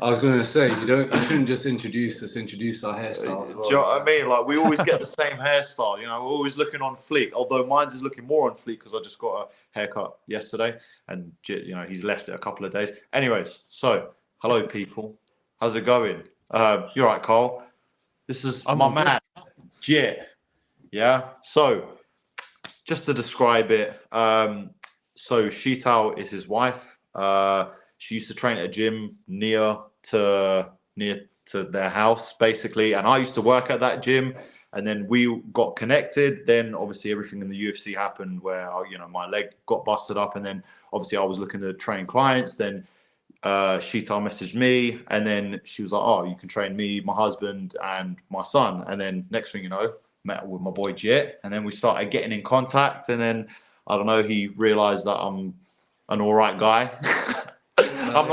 I was going to say, you shouldn't just introduce our hairstyle as well. Do you know what I mean? Like, we always get the same hairstyle, you know, we're always looking on fleek, although mine's is looking more on fleek because I just got a haircut yesterday and, you know, he's left it a couple of days. Anyways, so, hello, people. How's it going? You're right, Carl. This is my man, Jit. Yeah? So, just to describe it, so Sheetal is his wife. She used to train at a gym near to their house, basically. And I used to work at that gym. And then we got connected. Then obviously everything in the UFC happened where, you know, my leg got busted up. And then obviously I was looking to train clients. Then Sheetal messaged me. And then she was like, oh, you can train me, my husband, and my son. And then next thing you know, met with my boy Jit. And then we started getting in contact. And then, I don't know, he realized that I'm an all right guy. I'm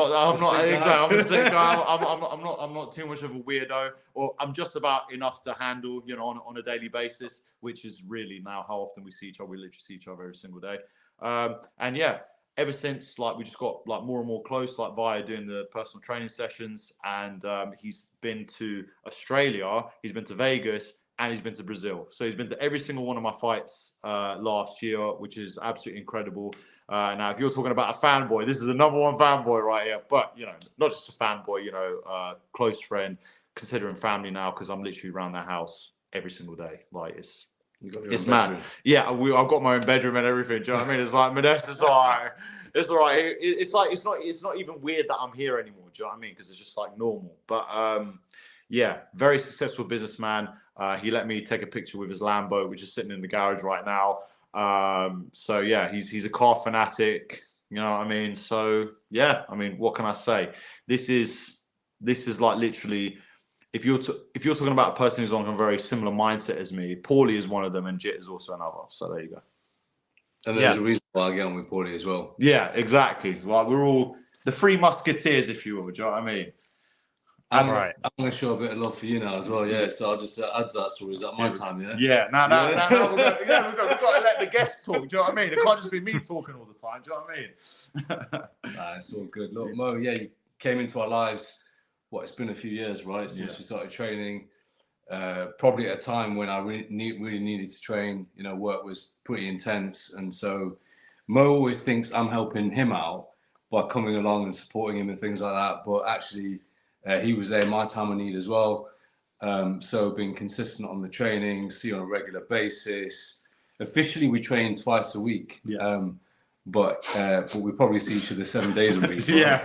not too much of a weirdo, or I'm just about enough to handle, you know, on a daily basis, which is really now how often we see each other. We literally see each other every single day. And yeah, ever since, like, we just got like more and more close, like via doing the personal training sessions. And he's been to Australia, he's been to Vegas, and he's been to Brazil. So he's been to every single one of my fights last year, which is absolutely incredible. Now, if you're talking about a fanboy, this is the number one fanboy right here. But, you know, not just a fanboy, you know, close friend, considering family now, because I'm literally around their house every single day. Like, it's mad. Yeah, I've got my own bedroom and everything. Do you know what I mean? It's like, Modestas, all right. It's all right. It's like, it's not even weird that I'm here anymore. Do you know what I mean? Because it's just like normal. But, yeah, very successful businessman. He let me take a picture with his Lambo, which is sitting in the garage right now. So yeah, he's a car fanatic, you know what I mean? So yeah, I mean, what can I say? This is like literally, if you're talking about a person who's on a very similar mindset as me, Paulie is one of them, and Jit is also another. So there you go. And there's a reason why I get on with Paulie as well. Yeah, exactly. Well, we're all the three musketeers, if you will. Do you know what I mean? I'm going to show a bit of love for you now as well, yeah. So I'll just add to that story. Is that my time, yeah? Yeah. Now, we've got to let the guests talk. Do you know what I mean? It can't just be me talking all the time. Do you know what I mean? Nah, it's all good. Look, Mo, yeah, you came into our lives. It's been a few years, right, since we started training. Probably at a time when I really needed to train. You know, work was pretty intense, and so Mo always thinks I'm helping him out by coming along and supporting him and things like that. But actually, he was there in my time of need as well. So being consistent on the training, see on a regular basis. Officially, we train twice a week. Yeah. But we probably see each other 7 days a week. Yeah,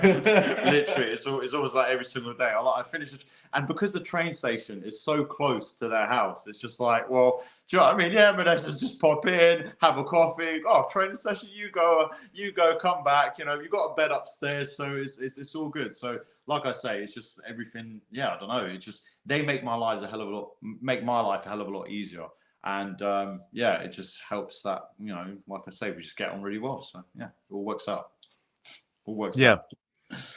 literally. It's always like every single day. I finish it. And because the train station is so close to their house, it's just like, well, do you know what I mean? Yeah, but let's just pop in, have a coffee. Oh, training session, you go, come back. You know, you've got a bed upstairs, so it's all good. So, like I say, it's just everything. Yeah, I don't know. It's just they make my life a hell of a lot easier. And yeah, it just helps that, you know, like I say, we just get on really well. So yeah, it all works out. Yeah.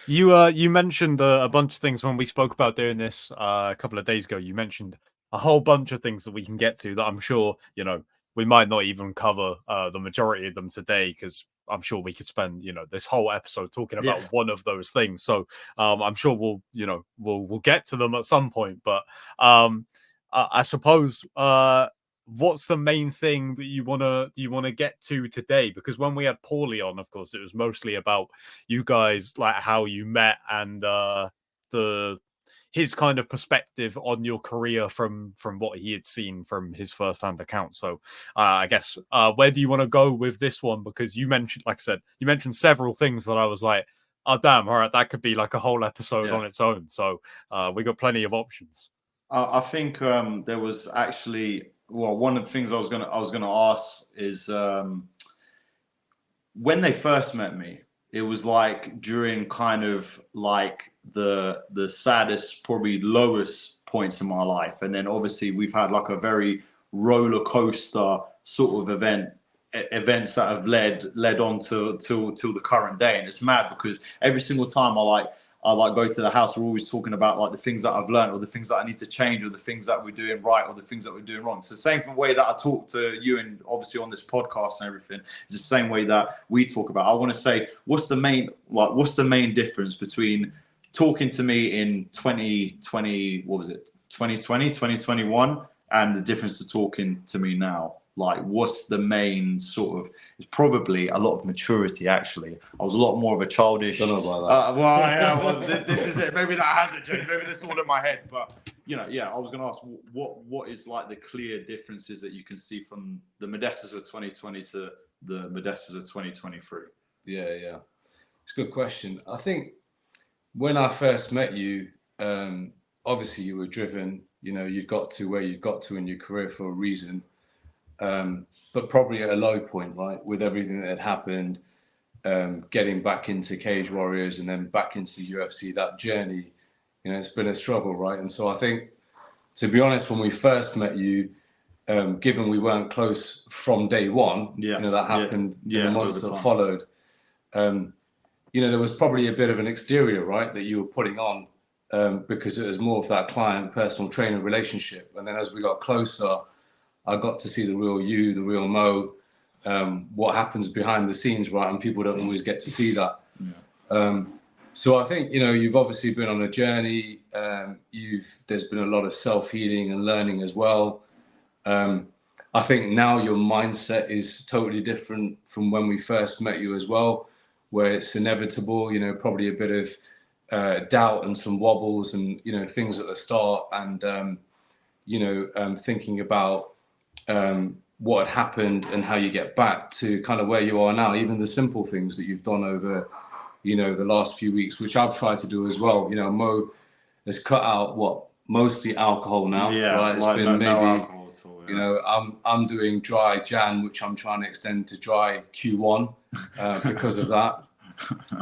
You mentioned a bunch of things when we spoke about doing this a couple of days ago. You mentioned a whole bunch of things that we can get to that I'm sure, you know, we might not even cover the majority of them today, because I'm sure we could spend, you know, this whole episode talking about one of those things. So I'm sure we'll get to them at some point. But I suppose what's the main thing that you wanna get to today? Because when we had Paulie on, of course, it was mostly about you guys, like how you met and his kind of perspective on your career from what he had seen from his first-hand account. So I guess where do you want to go with this one? Because you mentioned, like I said, you mentioned several things that I was like, oh damn, all right, that could be like a whole episode on its own. So we got plenty of options. I think there was actually, well, one of the things I was gonna ask is when they first met me, it was like during kind of like the saddest, probably lowest points in my life, and then obviously we've had like a very roller coaster sort of events that have led on to the current day. And it's mad because every single time I go to the house, we're always talking about like the things that I've learned, or the things that I need to change, or the things that we're doing right, or the things that we're doing wrong. It's the same way that I talk to you, and obviously on this podcast and everything, it's the same way that we talk about. I want to say, what's the main difference between talking to me in 2020, what was it, 2020, 2021, and the difference to talking to me now? Like, what's the main sort of? It's probably a lot of maturity. Actually, I was a lot more of a childish. Don't know about that. Well, this is it. Maybe that hasn't changed. Maybe this is all in my head. But I was going to ask, what is like the clear differences that you can see from the Modestas of 2020 to the Modestas of 2023? Yeah, it's a good question. I think when I first met you, obviously you were driven. You got to where you got to in your career for a reason. But probably at a low point, right? With everything that had happened, getting back into Cage Warriors and then back into the UFC, that journey, it's been a struggle, right? And so I think, to be honest, when we first met you, given we weren't close from day one, that happened in the months that followed, there was probably a bit of an exterior, right, that you were putting on because it was more of that client, personal trainer relationship. And then as we got closer, I got to see the real you, the real Mo, what happens behind the scenes, right? And people don't always get to see that. Yeah. So I think, you've obviously been on a journey. There's been a lot of self-healing and learning as well. I think now your mindset is totally different from when we first met you as well, where it's inevitable, probably a bit of doubt and some wobbles and, things at the start and, thinking about what had happened and how you get back to kind of where you are now, even the simple things that you've done over, the last few weeks, which I've tried to do as well. Mo has cut out mostly alcohol now, right? It's been maybe, no alcohol at all, I'm doing dry Jan, which I'm trying to extend to dry Q1 because of that.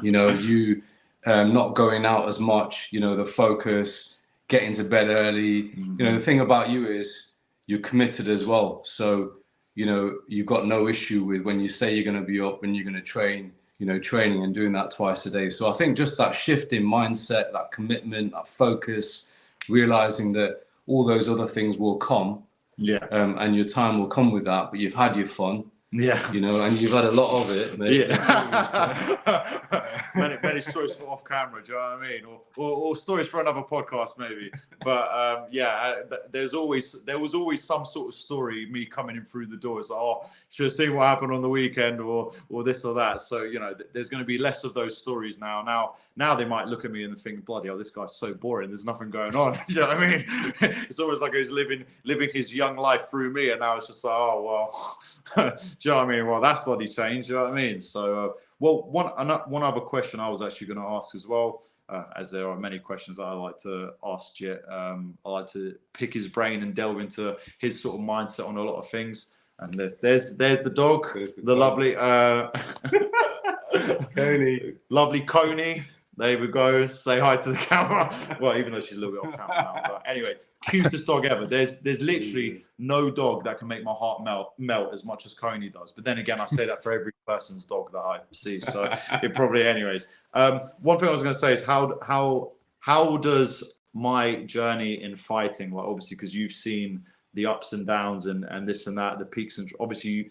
You not going out as much, the focus, getting to bed early. The thing about you is you're committed as well. So, you've got no issue with when you say you're going to be up and you're going to train, training and doing that twice a day. So I think just that shift in mindset, that commitment, that focus, realizing that all those other things will come. Yeah. And your time will come with that, but you've had your fun. Yeah. And you've had a lot of it. Mate. Yeah. many stories for off camera, do you know what I mean? Or stories for another podcast, maybe. But there was always some sort of story, me coming in through the door. It's like, should have seen what happened on the weekend or this or that. So, there's going to be less of those stories now. Now they might look at me and think, bloody hell, this guy's so boring. There's nothing going on. You know what I mean? It's almost like he's living his young life through me. And now it's just like, do you know what I mean? Well, that's bloody changed. You know what I mean? So, one other question I was actually going to ask as well, as there are many questions that I like to ask Jit. I like to pick his brain and delve into his sort of mindset on a lot of things. And there's the dog, the lovely Coney, lovely Coney. There we go. Say hi to the camera. Well, even though she's a little bit off camera now. But anyway, cutest dog ever. There's literally no dog that can make my heart melt as much as Coney does. But then again, I say that for every person's dog that I see. So it probably, anyways. One thing I was going to say is how does my journey in fighting, like obviously because you've seen the ups and downs and this and that, the peaks and obviously,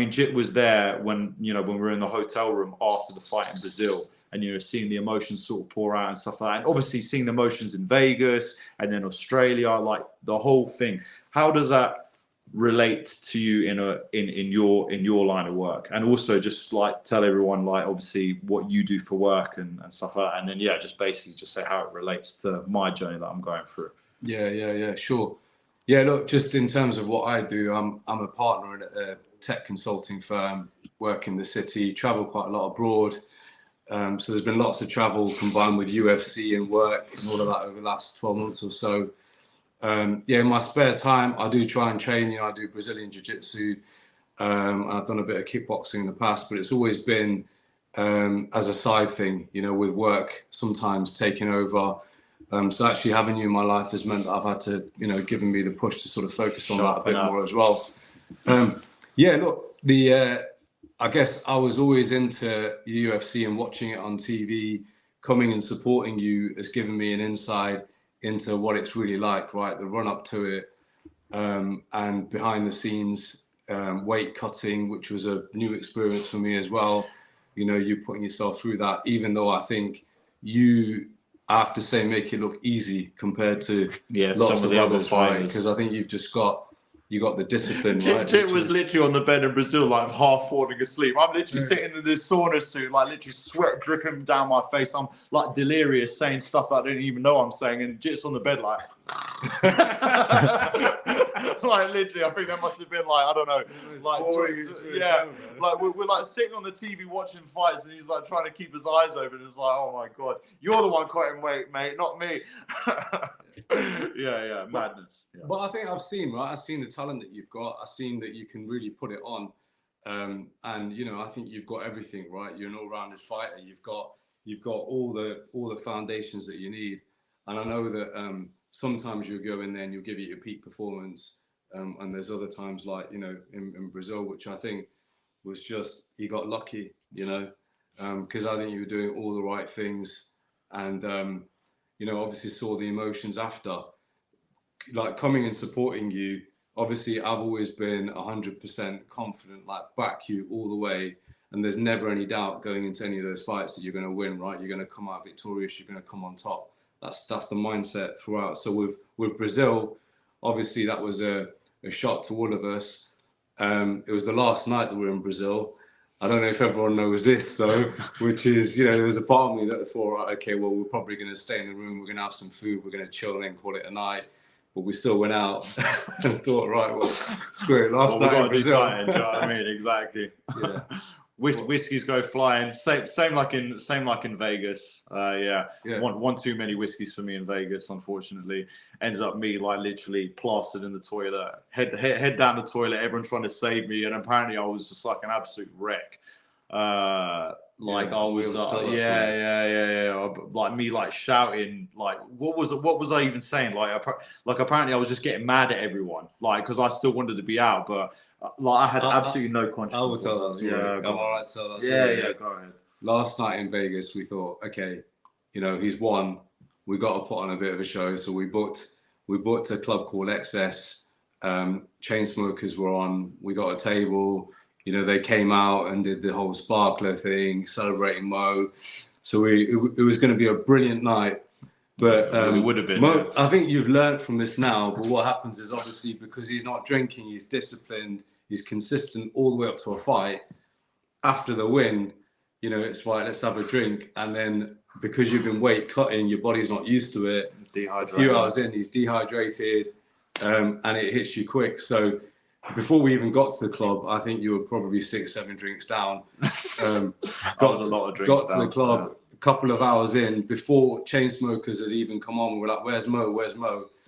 Jit was there when we were in the hotel room after the fight in Brazil. And seeing the emotions sort of pour out and stuff like that, and obviously seeing the emotions in Vegas and then Australia, like the whole thing. How does that relate to you in your line of work? And also just like tell everyone like obviously what you do for work and stuff like that. And then just basically just say how it relates to my journey that I'm going through. Yeah, sure. Yeah, look, just in terms of what I do, I'm a partner at a tech consulting firm, work in the city, travel quite a lot abroad. So there's been lots of travel combined with UFC and work and all of that over the last 12 months or so. In my spare time, I do try and train. I do Brazilian Jiu-Jitsu. I've done a bit of kickboxing in the past, but it's always been as a side thing, with work sometimes taking over. So actually having you in my life has meant that I've had to, given me the push to sort of focus on that a bit more as well. Look, I guess I was always into the UFC and watching it on TV. Coming and supporting you has given me an insight into what it's really like, right? The run up to it and behind the scenes weight cutting, which was a new experience for me as well. You putting yourself through that, even though I think you I have to say, make it look easy compared to some of the other fighters. Because I think you got the discipline, right? Jit was literally on the bed in Brazil, like half falling asleep. I'm literally sitting in this sauna suit, like literally sweat dripping down my face. I'm like delirious, saying stuff that I don't even know I'm saying, and Jit's on the bed like, like literally. I think that must have been like, I don't know, like like we're like sitting on the TV watching fights, and he's like trying to keep his eyes open. It's like, oh my god, you're the one cutting weight, mate, not me. Madness. Yeah. But I think I've seen the talent that you've got. I've seen that you can really put it on, and you know, I think you've got everything, right? You're an all-rounded fighter. You've got all the foundations that you need. And I know that sometimes you'll go in there and you'll give it your peak performance, and there's other times, like, you know, in Brazil, which I think was just, you got lucky, you know, because I think you were doing all the right things, and you know, obviously saw the emotions after, like coming and supporting you. Obviously, I've always been 100% confident, like back you all the way. And there's never any doubt going into any of those fights that you're going to win, right? You're going to come out victorious. You're going to come on top. That's the mindset throughout. So with Brazil, obviously that was a shot to all of us. It was the last night that we were in Brazil. I don't know if everyone knows this though, which is, you know, there was a part of me that thought, right, okay, well, we're probably going to stay in the room. We're going to have some food. We're going to chill and then call it a night. But we still went out and thought, right, well, screw it. Last night in Brazil. Do you know what I mean? Exactly. Yeah. Whiskeys go flying. Same like in Vegas. One too many whiskeys for me in Vegas. Unfortunately, ends up me like literally plastered in the toilet, head down the toilet. Everyone trying to save me, and apparently I was just like an absolute wreck. Like I was, like me, like shouting, like what was I even saying? Like apparently I was just getting mad at everyone, like because I still wanted to be out, but. Like I had absolutely no conscience. I will tell that story. Yeah, I'm all right to tell that story. Yeah, go ahead. Last night in Vegas, we thought, okay, you know, he's won. We got to put on a bit of a show. So we booked a club called XS. Chainsmokers were on. We got a table. You know, they came out and did the whole sparkler thing, celebrating Mo. So it was going to be a brilliant night. But it would have been. I think you've learned from this now. But what happens is, obviously, because he's not drinking, he's disciplined, he's consistent all the way up to a fight. After the win, you know, it's right, let's have a drink. And then because you've been weight cutting, your body's not used to it. Dehydrated. A few hours in, he's dehydrated, and it hits you quick. So before we even got to the club, I think you were probably 6-7 drinks down. Got a lot of drinks got down. To the club. Yeah. Couple of hours in, before Chainsmokers had even come on, we were like, where's Mo?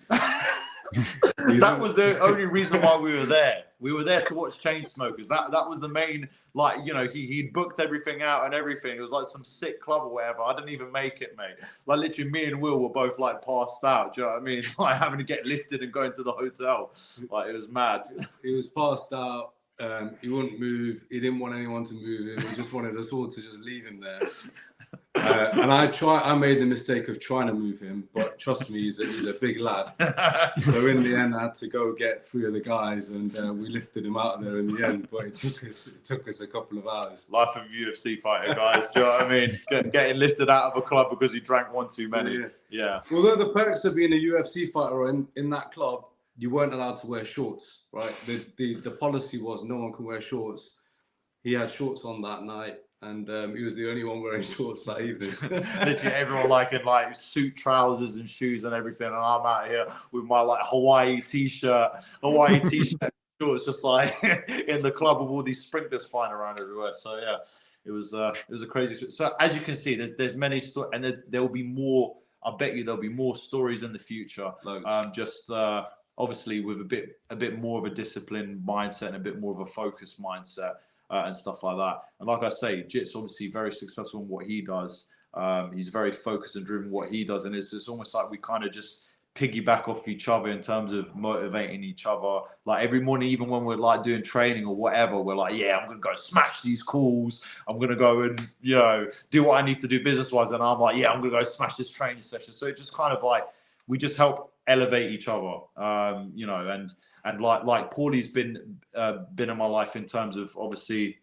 That was the only reason why we were there. We were there to watch Chainsmokers. That was the main, like, you know, he'd booked everything out and everything. It was like some sick club or whatever. I didn't even make it, mate. Like literally me and Will were both like passed out. Do you know what I mean? Like having to get lifted and going to the hotel. Like it was mad. He was passed out. He wouldn't move. He didn't want anyone to move him. He just wanted us all to just leave him there. And I made the mistake of trying to move him, but trust me, he's a big lad. So in the end, I had to go get 3 of the guys, and we lifted him out of there in the end. But it took us a couple of hours. Life of a UFC fighter, guys. Do you know what I mean? Getting lifted out of a club because he drank one too many. Yeah. Although the perks of being a UFC fighter in that club, you weren't allowed to wear shorts, right? The policy was no one can wear shorts. He had shorts on that night. And he was the only one wearing shorts that evening. Literally everyone like in like suit trousers and shoes and everything, and I'm out here with my like Hawaii t-shirt, shorts, just like in the club with all these sprinklers flying around everywhere. So yeah, it was a crazy. So as you can see, there's many stories, and there will be more. I bet you there'll be more stories in the future. Obviously with a bit more of a disciplined mindset and a bit more of a focused mindset. And stuff like that. And like I say, Jit's obviously very successful in what he does. He's very focused and driven what he does. And it's almost like we kind of just piggyback off each other in terms of motivating each other. Like every morning, even when we're like doing training or whatever, we're like, yeah, I'm going to go smash these calls. I'm going to go and, you know, do what I need to do business-wise. And I'm like, yeah, I'm going to go smash this training session. So it just kind of like, we just help elevate each other, you know, and like Paulie's been in my life in terms of obviously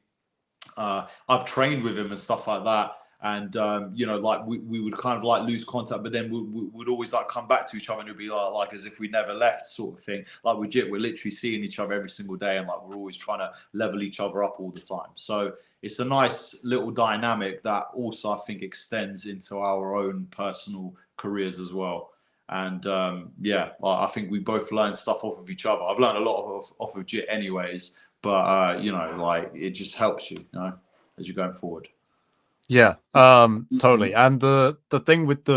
I've trained with him and stuff like that, And you know, like we would kind of like lose contact, but then we would always like come back to each other, and it'd be like as if we never left, sort of thing. Like we're literally seeing each other every single day, and like we're always trying to level each other up all the time. So it's a nice little dynamic that also I think extends into our own personal careers as well. And yeah, I think we both learned stuff off of each other. I've learned a lot off of Jit anyways, but you know, like it just helps you, you know, as you're going forward. Yeah, totally. And the thing with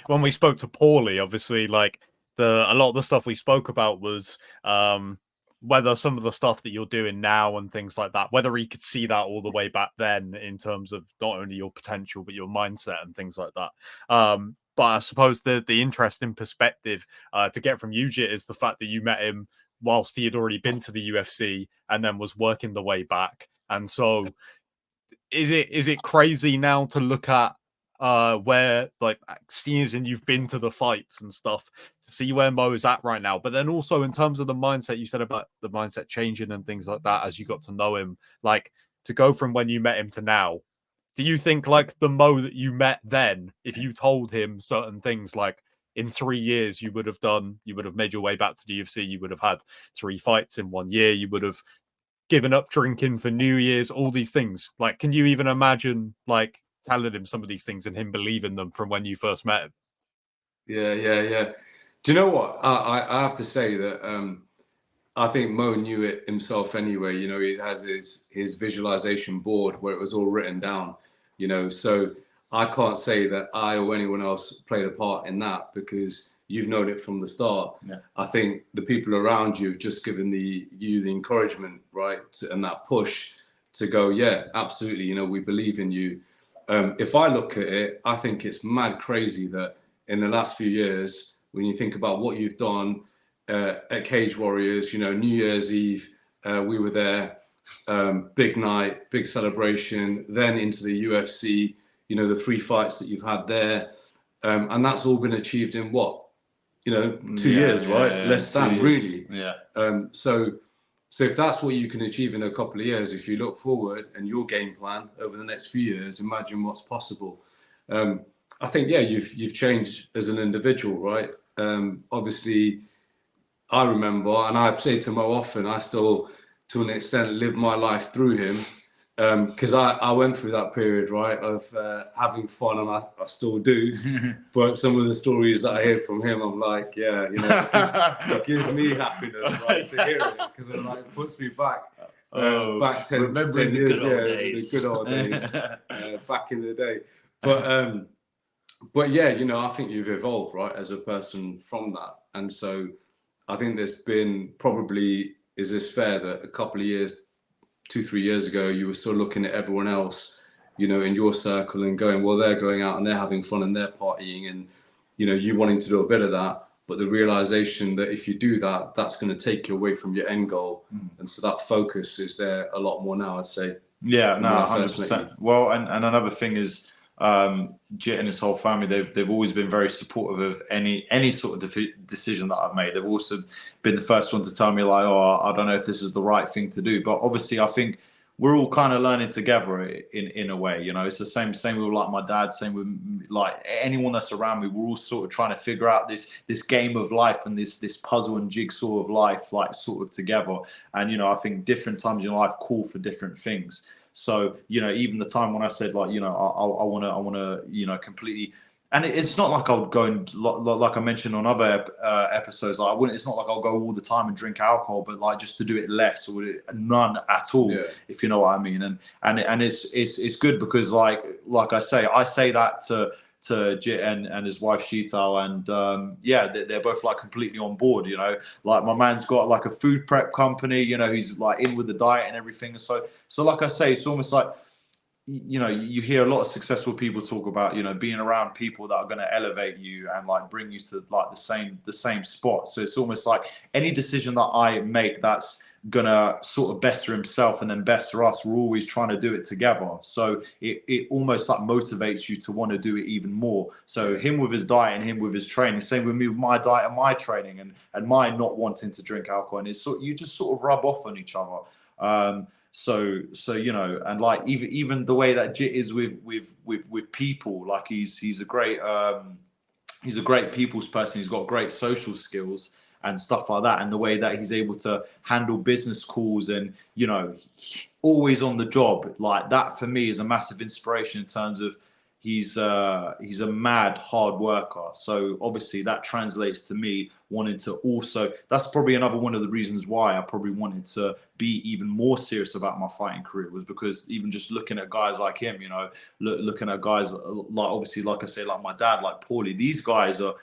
when we spoke to Paulie, obviously, like a lot of the stuff we spoke about was whether some of the stuff that you're doing now and things like that, whether he could see that all the way back then in terms of not only your potential but your mindset and things like that. But I suppose the interesting perspective to get from Ujit is the fact that you met him whilst he had already been to the UFC and then was working the way back, and so. Is it crazy now to look at where, like, seeing as in you've been to the fights and stuff, to see where Mo is at right now, but then also in terms of the mindset you said about the mindset changing and things like that as you got to know him, like to go from when you met him to now, do you think like the Mo that you met then, if you told him certain things like in 3 years you would have made your way back to the UFC, you would have had 3 fights in 1 year, you would have given up drinking for New Year's, all these things. Like, can you even imagine like telling him some of these things and him believing them from when you first met him? Yeah. Do you know what? I have to say that I think Mo knew it himself anyway. You know, he has his visualization board where it was all written down, you know, so I can't say that I or anyone else played a part in that because you've known it from the start. Yeah. I think the people around you have just given you the encouragement, right? And that push to go, yeah, absolutely. You know, we believe in you. If I look at it, I think it's mad crazy that in the last few years, when you think about what you've done at Cage Warriors, you know, New Year's Eve, we were there, big night, big celebration, then into the UFC, you know, the 3 fights that you've had there. And that's all been achieved in what? You know, 2 years, right? Yeah, Less than, really. Yeah. So if that's what you can achieve in a couple of years, if you look forward and your game plan over the next few years, imagine what's possible. I think, yeah, you've changed as an individual, right? Obviously, I remember, and I say to Mo often, I still, to an extent, live my life through him. Because I went through that period, right, of having fun, and I still do. But some of the stories that I hear from him, I'm like, yeah, you know, it gives me happiness, right, to hear it, because it like puts me back, back 10 years, the good old days, back in the day. But yeah, you know, I think you've evolved, right, as a person from that, and so I think there's been probably, is this fair that a couple of years, 2-3 years ago, you were still looking at everyone else, you know, in your circle and going, well, they're going out and they're having fun and they're partying, and, you know, you wanting to do a bit of that, but the realization that if you do that, that's going to take you away from your end goal. And so that focus is there a lot more now, I'd say. Yeah, no, 100%. Well, and another thing is, Jit and his whole family, they've always been very supportive of any sort of decision that I've made. They've also been the first one to tell me like, oh, I don't know if this is the right thing to do. But obviously, I think we're all kind of learning together in a way. You know, it's the same with like my dad, same with like anyone that's around me. We're all sort of trying to figure out this game of life and this puzzle and jigsaw of life, like sort of together. And you know, I think different times in life call for different things. So, you know, even the time when I said like, you know, I want to, you know, completely, and it's not like I'll go and like I mentioned on other episodes, like it's not like I'll go all the time and drink alcohol, but like just to do it less or none at all, if you know what I mean. And it's good because like I say that to Jit and his wife Sheetal, and yeah, they're both like completely on board, you know. Like my man's got like a food prep company, you know, he's like in with the diet and everything. So like I say, it's almost like, you know, you hear a lot of successful people talk about, you know, being around people that are going to elevate you and like bring you to like the same spot. So it's almost like any decision that I make that's gonna sort of better himself and then better us, we're always trying to do it together. So it almost like motivates you to want to do it even more. So him with his diet and him with his training, same with me with my diet and my training and my not wanting to drink alcohol, and it's you just sort of rub off on each other. So you know, and like even the way that Jit is with people, like he's a great people's person. He's got great social skills and stuff like that, and the way that he's able to handle business calls and, you know, always on the job, like that for me is a massive inspiration in terms of he's a mad hard worker. So obviously that translates to me wanting to also, that's probably another one of the reasons why I probably wanted to be even more serious about my fighting career, was because even just looking at guys like him, you know, looking at guys like, obviously, like I say, like my dad, like Paulie, these guys are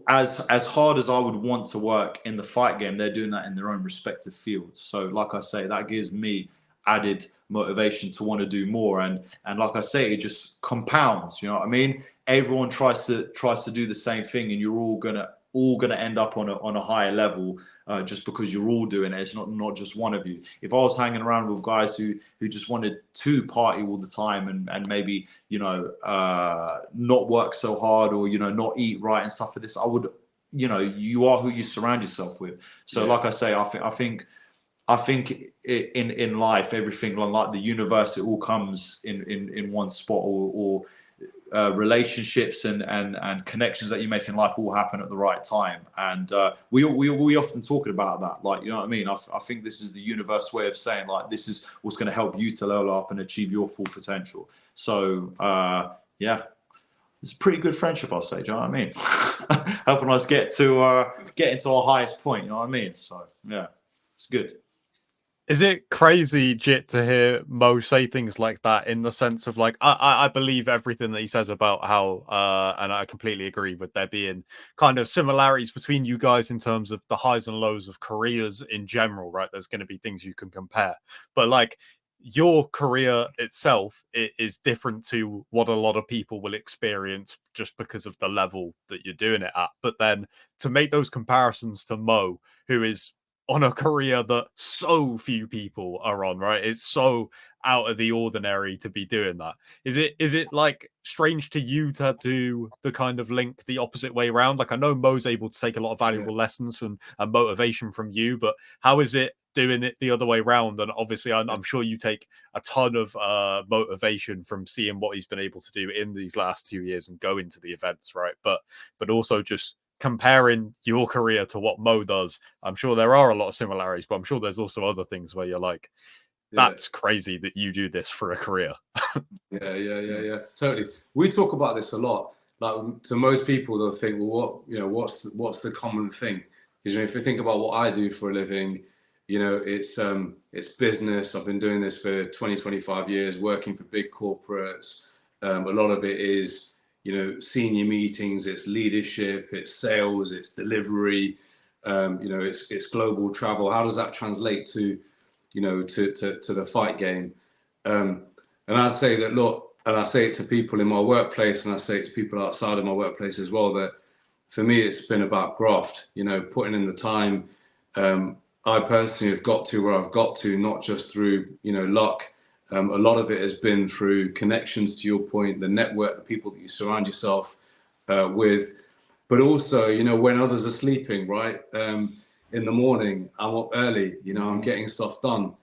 as hard as I would want to work in the fight game, they're doing that in their own respective fields. So like I say, that gives me added motivation to want to do more, and like I say, it just compounds, you know what I mean? Everyone tries to do the same thing, and you're all gonna end up on a higher level, just because you're all doing it. It's not just one of you. If I was hanging around with guys who just wanted to party all the time and maybe, you know, not work so hard, or, you know, not eat right and stuff like this, I would, you know, you are who you surround yourself with. So like I say, I think in life, everything, like the universe, it all comes in one spot, or relationships and connections that you make in life all happen at the right time. And we often talk about that, like, you know what I mean? I think this is the universe way of saying, like, this is what's going to help you to level up and achieve your full potential. So yeah, it's a pretty good friendship, I'll say. Do you know what I mean? Helping us get into our highest point. You know what I mean? So yeah, it's good. Is it crazy, Jit, to hear Mo say things like that, in the sense of, like, I believe everything that he says about how, and I completely agree with there being kind of similarities between you guys in terms of the highs and lows of careers in general, right? There's going to be things you can compare. But, like, your career itself is different to what a lot of people will experience just because of the level that you're doing it at. But then to make those comparisons to Mo, who is on a career that so few people are on, right? It's so out of the ordinary to be doing that. Is it like strange to you to do the kind of link the opposite way around? Like, I know Mo's able to take a lot of valuable lessons and motivation from you, but how is it doing it the other way around? And obviously I'm sure you take a ton of motivation from seeing what he's been able to do in these last 2 years and go into the events, right? But also just comparing your career to what Mo does, I'm sure there are a lot of similarities, but I'm sure there's also other things where you're like, that's crazy that you do this for a career. Yeah. Totally. We talk about this a lot. Like, to most people, they'll think, well, what's the common thing? Because, you know, if you think about what I do for a living, you know, it's business. I've been doing this for 20-25 years, working for big corporates. A lot of it is, you know, senior meetings, it's leadership, it's sales, it's delivery, you know, it's global travel. How does that translate to, you know, to the fight game? And I say that, look, and I say it to people in my workplace, and I say it to people outside of my workplace as well, that for me, it's been about graft, you know, putting in the time. I personally have got to where I've got to, not just through, you know, luck. A lot of it has been through connections, to your point, the network, the people that you surround yourself with, but also, you know, when others are sleeping, right? In the morning, I'm up early, you know, I'm getting stuff done.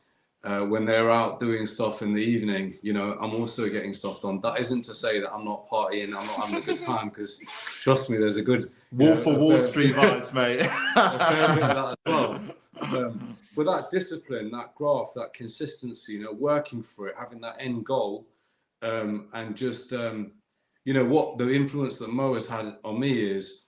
When they're out doing stuff in the evening, you know, I'm also getting stuff done. That isn't to say that I'm not partying, I'm not having a good time, because trust me, there's a good Wolf of Wall Street vibes, mate. A fair bit of that as well. But that discipline, that graft, that consistency, you know, working for it, having that end goal, and just, you know, what the influence that Mo has had on me is,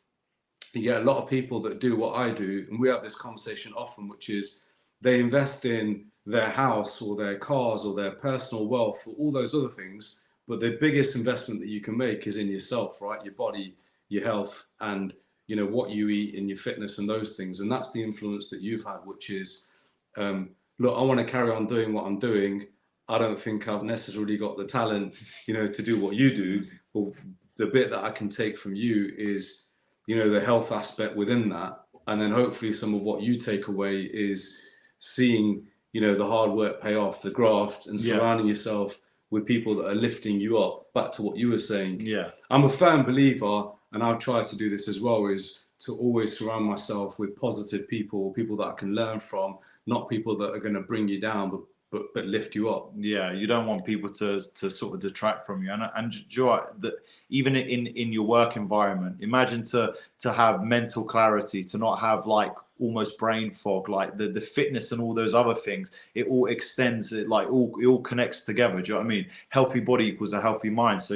you get a lot of people that do what I do, and we have this conversation often, which is they invest in their house or their cars or their personal wealth or all those other things, but the biggest investment that you can make is in yourself, right? Your body, your health, and, you know, what you eat and your fitness and those things. And that's the influence that you've had, which is, look, I want to carry on doing what I'm doing. I don't think I've necessarily got the talent, you know, to do what you do. But the bit that I can take from you is, you know, the health aspect within that. And then hopefully some of what you take away is seeing, you know, the hard work pay off, the graft, and surrounding yourself with people that are lifting you up. Back to what you were saying. Yeah. I'm a firm believer, and I've tried to do this as well, is to always surround myself with positive people, people that I can learn from, not people that are going to bring you down, but but lift you up. Yeah, you don't want people to sort of detract from you. And do you know what? That even in your work environment, imagine to have mental clarity, to not have like almost brain fog, like the fitness and all those other things. It all extends, it all connects together. Do you know what I mean? Healthy body equals a healthy mind. So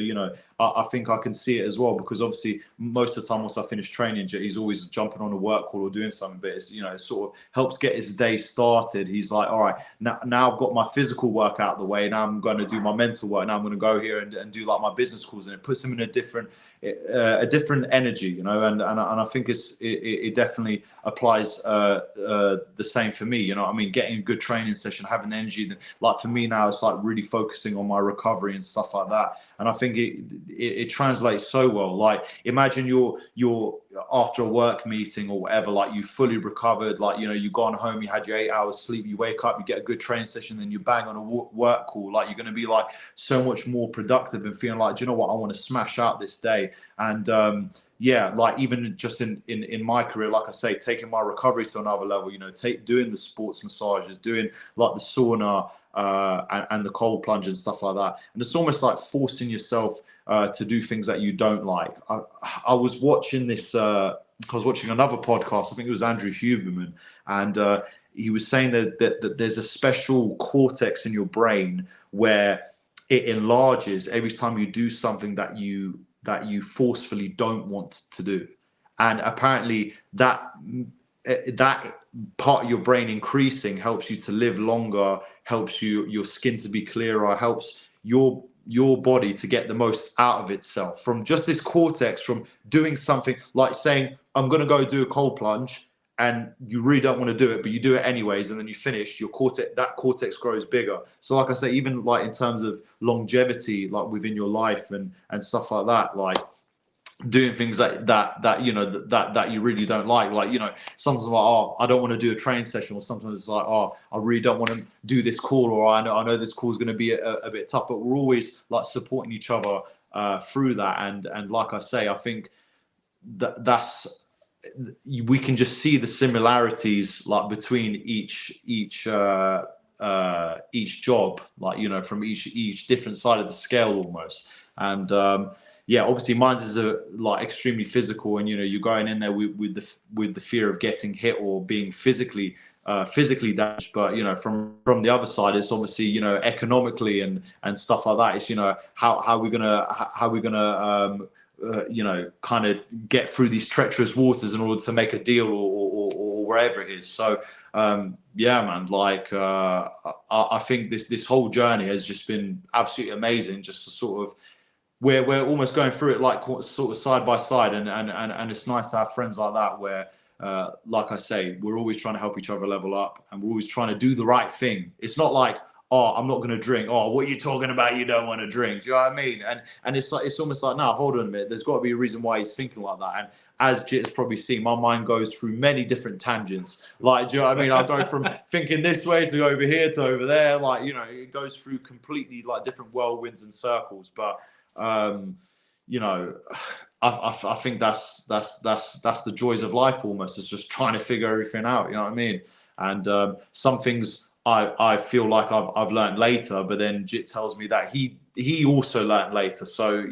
I think I can see it as well, because obviously most of the time once I finish training, he's always jumping on a work call or doing something, but it's it sort of helps get his day started. He's like, all right, now I've got my physical work out of the way, now I'm going to do my mental work. Now I'm going to go here and do like my business calls, and it puts him in a different energy, and I think it definitely applies the same for me. You know what I mean? Getting a good training session, having energy. Like for me now, it's like really focusing on my recovery and stuff like that. And I think it translates so well. Like imagine you're after a work meeting or whatever, like you fully recovered, like you've gone home, you had your 8 hours sleep, you wake up, you get a good training session, then you bang on a work call. Like you're going to be like so much more productive and feeling like, do you know what, I want to smash out this day. And like even just in my career, like I say, taking my recovery to another level, doing the sports massages, doing like the sauna and the cold plunge and stuff like that. And it's almost like forcing yourself to do things that you don't like. I was watching this, I was watching another podcast, I think it was Andrew Huberman, and he was saying that there's a special cortex in your brain where it enlarges every time you do something that you forcefully don't want to do. And apparently that part of your brain increasing helps you to live longer, helps your skin to be clearer, helps your body to get the most out of itself from just this cortex, from doing something like saying, I'm going to go do a cold plunge, and you really don't want to do it, but you do it anyways, and then you finish, that cortex grows bigger. So like I say, even like in terms of longevity, like within your life and stuff like that, like doing things that you really don't like sometimes like, oh, I don't want to do a training session, or sometimes it's like, oh, I really don't want to do this call, or I know this call is going to be a bit tough, but we're always like supporting each other through that. And like I say, I think that's we can just see the similarities like between each job, like from each different side of the scale almost. And obviously mine's is like extremely physical, and you're going in there with the fear of getting hit or being physically damaged. But from the other side, it's obviously economically and stuff like that. It's how we're gonna kind of get through these treacherous waters in order to make a deal or wherever it is. So man, like I think this whole journey has just been absolutely amazing, just to sort of we're almost going through it like sort of side by side, and it's nice to have friends like that where like I say, we're always trying to help each other level up, and we're always trying to do the right thing. It's not like, oh, I'm not going to drink. Oh, what are you talking about? You don't want to drink. Do you know what I mean? And it's like, it's almost like, no, hold on a minute. There's got to be a reason why he's thinking like that. And as Jit has probably seen, my mind goes through many different tangents. Like, do you know what I mean? I go from thinking this way to over here to over there. Like, it goes through completely like different whirlwinds and circles. But I think that's the joys of life almost. It's just trying to figure everything out. You know what I mean? And some things I feel like I've learned later, but then Jit tells me that he also learned later. So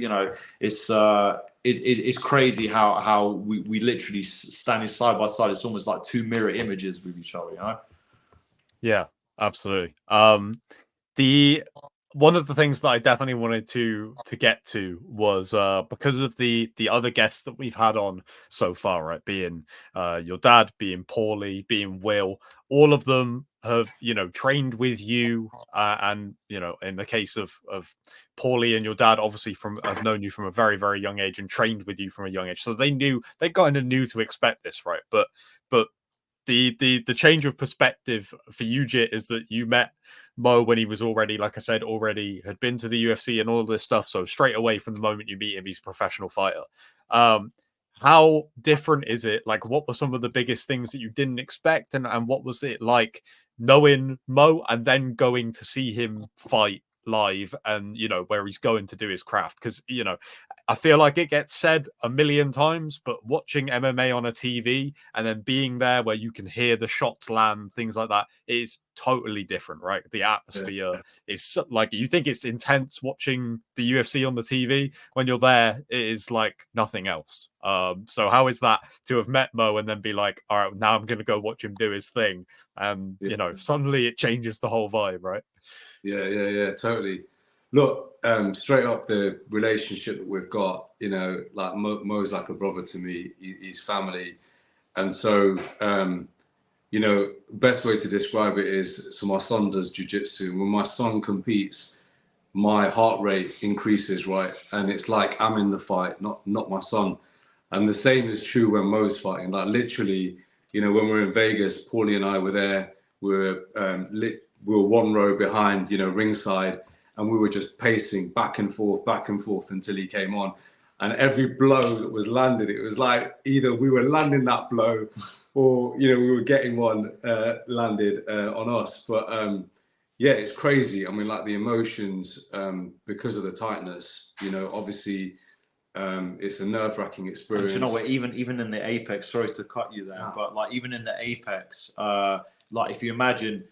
it's crazy how we literally standing side by side. It's almost like two mirror images with each other. Yeah, absolutely. The one of the things that I definitely wanted to get to was because of the other guests that we've had on so far, right? Being your dad, being Paulie, being Will, all of them have trained with you, and in the case of Paulie and your dad, obviously I've known you from a very, very young age and trained with you from a young age, so they kind of knew to expect this, right? But the change of perspective for you, Jit, is that you met Mo when he was already, like I said, already had been to the UFC and all this stuff. So straight away from the moment you meet him, he's a professional fighter. How different is it? Like, what were some of the biggest things that you didn't expect, and what was it like knowing Mo and then going to see him fight live, and where he's going to do his craft? Because I feel like it gets said a million times, but watching MMA on a TV and then being there where you can hear the shots land, things like that, is totally different, right? The atmosphere is like, you think it's intense watching the UFC on the TV. When you're there, it is like nothing else. So how is that to have met Mo and then be like, all right, now I'm going to go watch him do his thing? And, you know, suddenly it changes the whole vibe, right? Yeah, totally. Look, straight up, the relationship that we've got, you know, like Mo's like a brother to me. He's family. And so, you know, best way to describe it is, so my son does jiu-jitsu. When my son competes, my heart rate increases, right? And it's like I'm in the fight, not my son. And the same is true when Mo's fighting. Like literally, you know, when we're in Vegas, Paulie and I were there. We were one row behind, you know, ringside, and we were just pacing back and forth until he came on. And every blow that was landed, it was like either we were landing that blow or, you know, we were getting one landed on us. But yeah, it's crazy. I mean, like the emotions, because of the tightness, you know, obviously it's a nerve-wracking experience. And do you know what, even in the apex, sorry to cut you there, but like even in the apex, like if you imagine,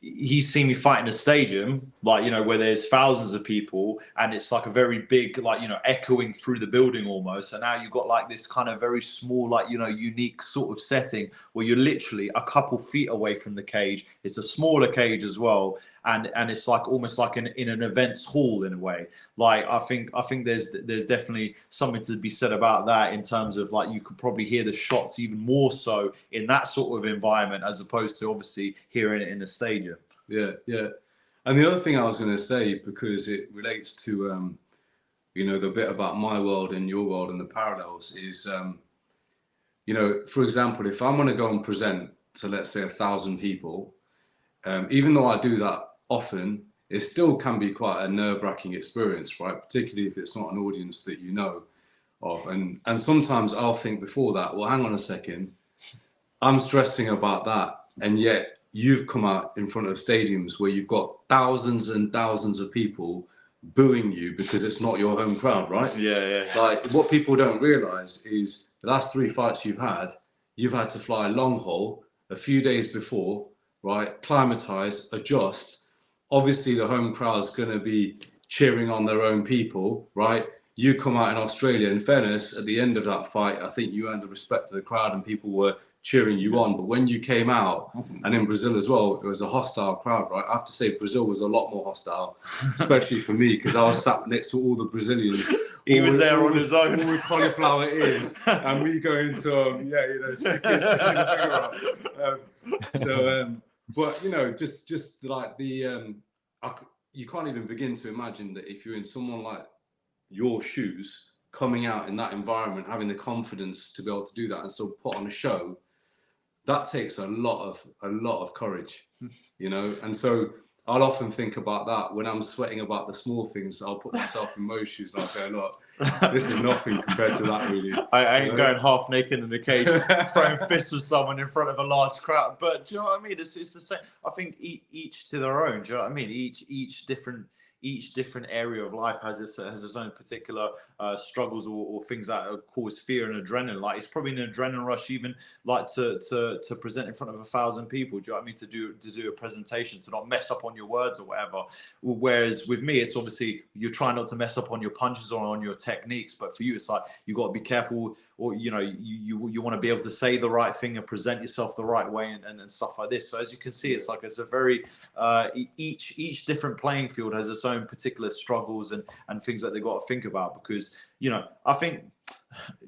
he's seen me fight in a stadium, like, you know, where there's thousands of people and it's like a very big, like, you know, echoing through the building almost. And now you've got like this kind of very small, like, you know, unique sort of setting where you're literally a couple feet away from the cage. It's a smaller cage as well. And it's like almost like in an events hall in a way. Like I think there's definitely something to be said about that in terms of like you could probably hear the shots even more so in that sort of environment as opposed to obviously hearing it in the stadium. Yeah. And the other thing I was going to say, because it relates to you know, the bit about my world and your world and the parallels is, you know, for example, if I'm going to go and present to, let's say, 1,000 people, even though I do that often, it still can be quite a nerve-wracking experience, right? Particularly if it's not an audience that you know of. And sometimes I'll think before that, well, hang on a second, I'm stressing about that, and yet you've come out in front of stadiums where you've got thousands and thousands of people booing you because it's not your home crowd, right? Yeah. Like what people don't realize is the last 3 fights you've had to fly a long haul a few days before, right? Climatize, adjust. Obviously, the home crowd's going to be cheering on their own people, right? You come out in Australia. In fairness, at the end of that fight, I think you earned the respect of the crowd and people were cheering you on. But when you came out, and in Brazil as well, it was a hostile crowd, right? I have to say Brazil was a lot more hostile, especially for me, because I was sat next to all the Brazilians. He was there on his own. All with cauliflower ears, and we go into, you know, sticking the finger up. But you know, just like the, you can't even begin to imagine that if you're in someone like your shoes, coming out in that environment, having the confidence to be able to do that and still put on a show, that takes a lot of courage, you know. And so I'll often think about that when I'm sweating about the small things. I'll put myself in Mo's shoes and I'll go, look, this is nothing compared to that, really. I ain't going half naked in the cage, throwing fists with someone in front of a large crowd. But do you know what I mean? It's the same. I think each to their own. Do you know what I mean? Each different area of life has its own particular struggles or things that cause fear and adrenaline. Like it's probably an adrenaline rush even like to present in front of 1,000 people. Do you know what I mean? To do a presentation, to not mess up on your words or whatever. Whereas with me, it's obviously you're trying not to mess up on your punches or on your techniques. But for you, it's like you got to be careful, or you know, you want to be able to say the right thing and present yourself the right way and stuff like this. So as you can see, it's like it's a very each different playing field has its own particular struggles and things that they got to think about, because you know, I think,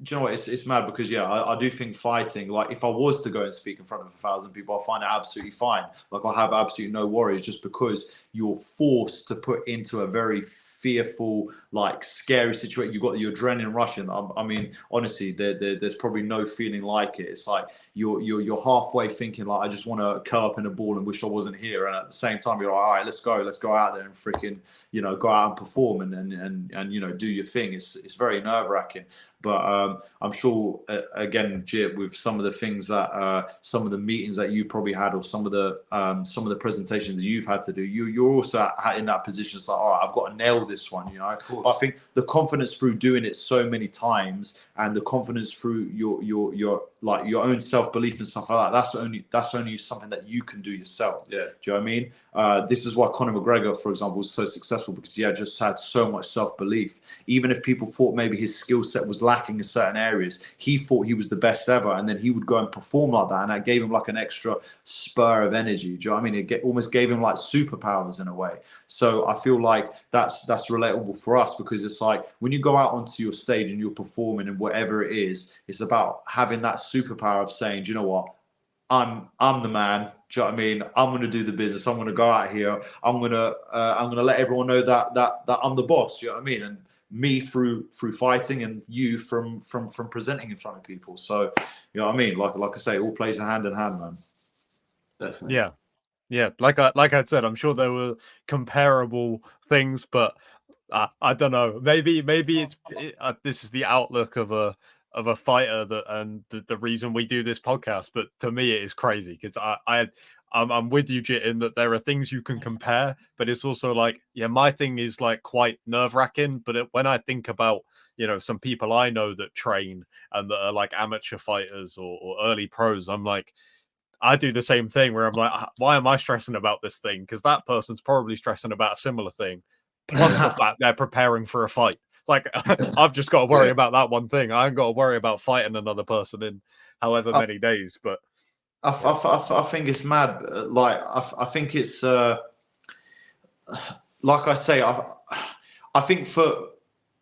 do you know what, it's mad because I do think fighting, like if I was to go and speak in front of 1,000 people, I find it absolutely fine. Like I have absolutely no worries, just because you're forced to put into a very fearful, like scary situation. You got your adrenaline rushing. I mean, honestly, there's probably no feeling like it. It's like you're halfway thinking like, I just want to curl up in a ball and wish I wasn't here, and at the same time you're like, all right, let's go out there and freaking, you know, go out and perform and you know, do your thing. It's very nerve-wracking. But I'm sure, again, Jit, with some of the things that, some of the meetings that you probably had, or some of the presentations you've had to do, you're also in that position. It's like, all right, I've got to nail this one, you know. But I think the confidence through doing it so many times, and the confidence through your like your own self-belief and stuff like that, that's only something that you can do yourself. Yeah. Do you know what I mean? This is why Conor McGregor, for example, was so successful, because he had just had so much self-belief. Even if people thought maybe his skill set was lacking in certain areas, he thought he was the best ever, and then he would go and perform like that, and that gave him like an extra spur of energy. Do you know what I mean? It almost gave him like superpowers in a way. So I feel like that's relatable for us, because it's like when you go out onto your stage and you're performing and whatever it is, it's about having that superpower of saying, do you know what? I'm the man. Do you know what I mean? I'm going to do the business. I'm going to go out here. I'm going to let everyone know that I'm the boss. Do you know what I mean? And me through fighting, and you from presenting in front of people. So, you know what I mean? Like I say, it all plays hand in hand, man. Definitely. Yeah. Yeah, like I said, I'm sure there were comparable things, but I don't know. Maybe this is the outlook of a fighter, and the reason we do this podcast. But to me, it is crazy, because I'm with you, Jit, in that there are things you can compare, but it's also like, yeah, my thing is like quite nerve-wracking. But when I think about, you know, some people I know that train and that are like amateur fighters or early pros, I'm like, I do the same thing where I'm like, why am I stressing about this thing? Because that person's probably stressing about a similar thing. Plus the fact they're preparing for a fight. Like, I've just got to worry about that one thing. I ain't got to worry about fighting another person in however many days. But I think it's mad. Like, I think it's like I say, I think for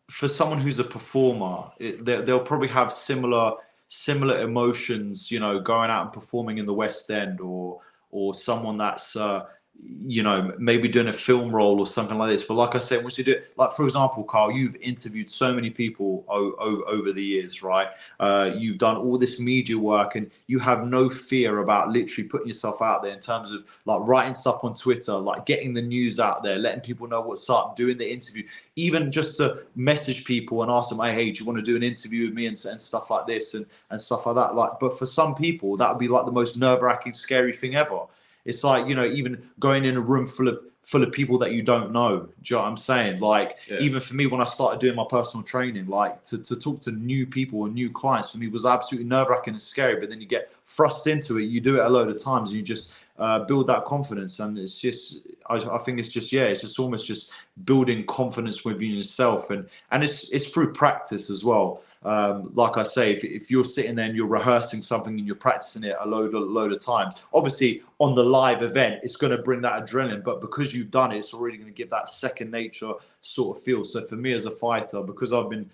someone who's a performer, they'll probably have similar emotions, you know, going out and performing in the West End, or someone that's you know, maybe doing a film role or something like this. But like I said, once you do it, like for example, Carl, you've interviewed so many people over the years, right? You've done all this media work, and you have no fear about literally putting yourself out there in terms of like writing stuff on Twitter, like getting the news out there, letting people know what's up, doing the interview, even just to message people and ask them, hey, do you want to do an interview with me, and stuff like this, and stuff like that. Like, but for some people, that would be like the most nerve-wracking, scary thing ever. It's like, you know, even going in a room full of people that you don't know. Do you know what I'm saying? Like, even for me, when I started doing my personal training, like to talk to new people and new clients, for me was absolutely nerve-wracking and scary. But then you get thrust into it. You do it a load of times, and you just build that confidence. And it's just, I think it's just, it's just almost just building confidence within yourself. And it's through practice as well. Like I say, if you're sitting there and you're rehearsing something and you're practicing it a load of times, obviously on the live event, it's going to bring that adrenaline. But because you've done it, it's already going to give that second nature sort of feel. So for me as a fighter, because I've been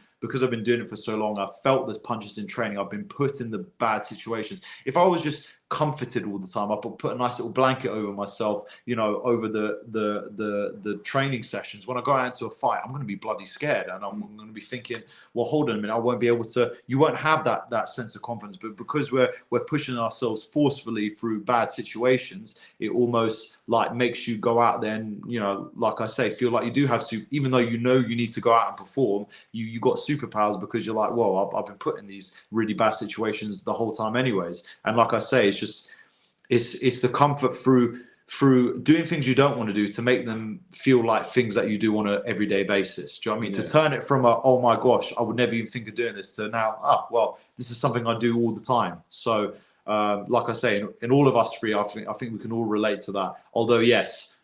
doing it for so long, I've felt the punches in training. I've been put in the bad situations. If I was just comforted all the time, I put a nice little blanket over myself, you know, over the training sessions. When I go out into a fight, I'm going to be bloody scared, and I'm going to be thinking, well, hold on a minute, I won't be able to. You won't have that sense of confidence. But because we're pushing ourselves forcefully through bad situations, it almost like makes you go out there and, you know, like I say, feel like you do have even though you know you need to go out and perform, you got superpowers, because you're like, well, I've been put in these really bad situations the whole time anyways. And like I say, it's the comfort through doing things you don't want to do to make them feel like things that you do on an everyday basis. Do you know what I mean? To turn it from oh my gosh, I would never even think of doing this, to now, well, this is something I do all the time. So like I say, in all of us three, I think we can all relate to that. Although yes,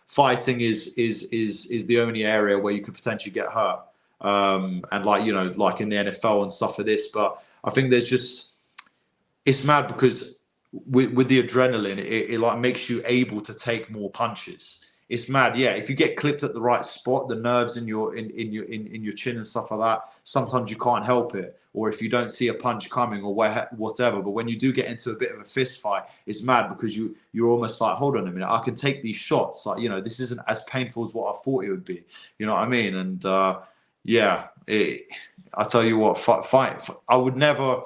fighting is the only area where you could potentially get hurt. And like, you know, like in the NFL and stuff for this, but I think it's mad because with the adrenaline, it like makes you able to take more punches. It's mad, yeah. If you get clipped at the right spot, the nerves in your chin and stuff like that, sometimes you can't help it. Or if you don't see a punch coming or whatever. But when you do get into a bit of a fist fight, it's mad because you're almost like, hold on a minute, I can take these shots. Like, you know, this isn't as painful as what I thought it would be. You know what I mean? And I tell you what, fight. I would never.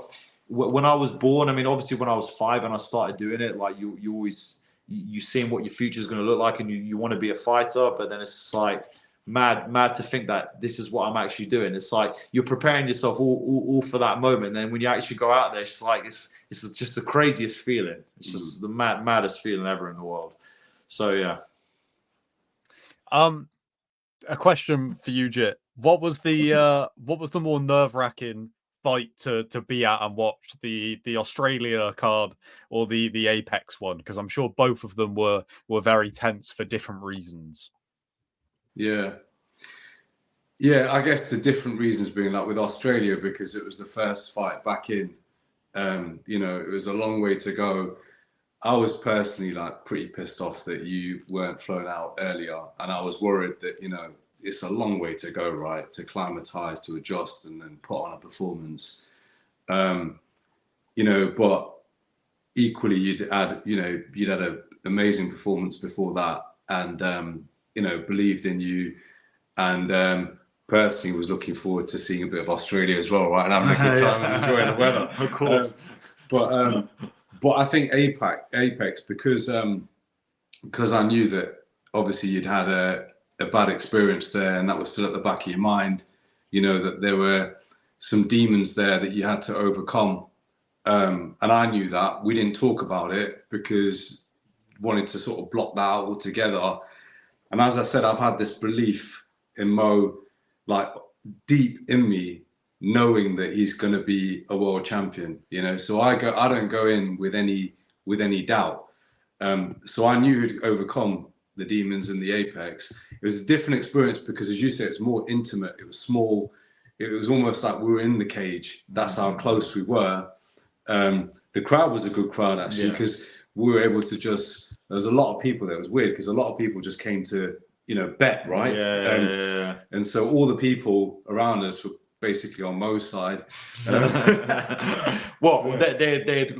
When I was born, I mean, obviously when I was 5 and I started doing it, like you always, you seeing what your future is going to look like, and you want to be a fighter, but then it's just like, mad to think that this is what I'm actually doing. It's like you're preparing yourself all for that moment. And then when you actually go out there, it's like it's just the craziest feeling. It's just the maddest feeling ever in the world. So yeah. A question for you, Jit. What was the more nerve-wracking fight to be at and watch, the Australia card or the Apex one? Because I'm sure both of them were very tense for different reasons. Yeah, I guess the different reasons being like with Australia, because it was the first fight back in. You know, it was a long way to go. I was personally like pretty pissed off that you weren't flown out earlier, and I was worried that, you know, it's a long way to go, right? To climatize, to adjust, and then put on a performance. You know, but equally you'd had an amazing performance before that, and you know, believed in you, and personally was looking forward to seeing a bit of Australia as well, right? And having a good time and enjoying the weather. Of course. But I think Apex, because I knew that obviously you'd had a bad experience there, and that was still at the back of your mind, you know, that there were some demons there that you had to overcome. And I knew that. We didn't talk about it because wanted to sort of block that out altogether. And as I said, I've had this belief in Mo, like deep in me, knowing that he's going to be a world champion, you know. So I don't go in with any doubt. So I knew he'd overcome the demons in the Apex. It was a different experience because, as you said, it's more intimate. It was small. It was almost like we were in the cage. That's how close we were. The crowd was a good crowd actually, because we were able to just. There was a lot of people there. It was weird because a lot of people just came to, you know, bet, right? And so all the people around us were basically on Mo's side. They'd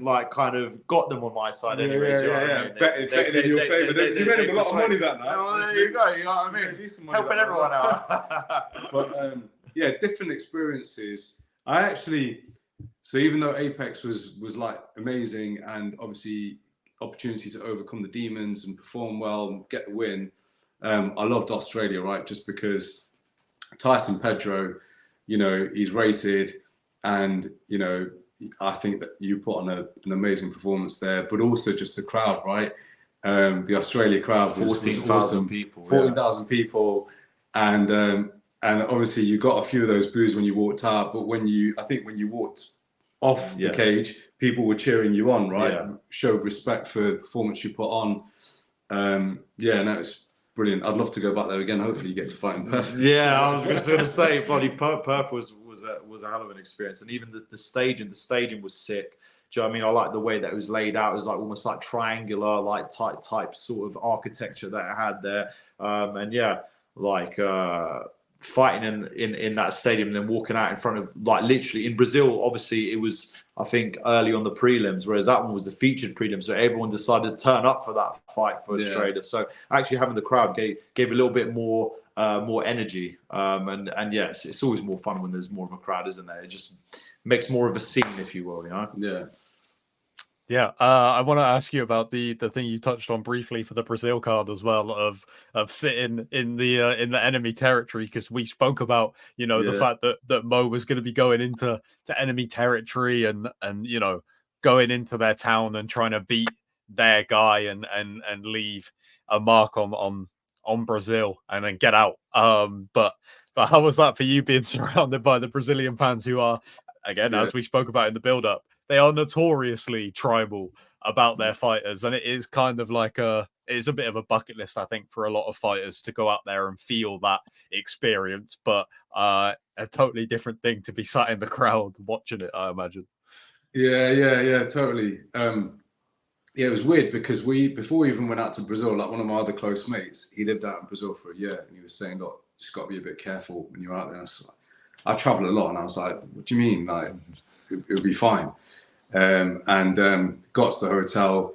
like kind of got them on my side anyway. Betting in your favour. You made them a lot of money that night. Oh, there you go. You know what I mean? Helping everyone out. But yeah, different experiences. So even though Apex was like amazing, and obviously opportunity to overcome the demons and perform well and get the win, I loved Australia, right? Just because Tyson Pedro, you know, he's rated, and, you know, I think that you put on an amazing performance there, but also just the crowd, right? The Australia crowd was 14,000 awesome. people. 14,000 people. And obviously you got a few of those boos when you walked out, but when you walked off the cage, people were cheering you on, right? Yeah. Showed respect for the performance you put on. It's brilliant. I'd love to go back there again. Hopefully you get to fight in Perth. Yeah, I was just going to say, bloody Perth was a hell of an experience, and even the stadium was sick. Do you know what I mean? I like the way that it was laid out. It was like almost like triangular, like type sort of architecture that it had there. Fighting in that stadium and then walking out in front of, like, literally in Brazil, obviously it was, I think, early on the prelims, whereas that one was the featured prelim, so everyone decided to turn up for that fight for Australia. So actually having the crowd gave a little bit more energy, and yes, it's always more fun when there's more of a crowd, isn't there? It just makes more of a scene, if you will, you know. I want to ask you about the thing you touched on briefly for the Brazil card as well, of sitting in the enemy territory, because we spoke about, you know, the fact that Mo was going to be going into enemy territory and you know, going into their town and trying to beat their guy and leave a mark on Brazil and then get out. But how was that for you, being surrounded by the Brazilian fans who are, again, as we spoke about in the build-up, they are notoriously tribal about their fighters, and it is kind of like it's a bit of a bucket list, I think, for a lot of fighters to go out there and feel that experience. But a totally different thing to be sat in the crowd watching it, I imagine. Yeah, totally. It was weird because before we even went out to Brazil, like one of my other close mates, he lived out in Brazil for a year, and he was saying, look, you just got to be a bit careful when you're out there. I travel a lot, and I was like, what do you mean? Like, it'll be fine. Got to the hotel,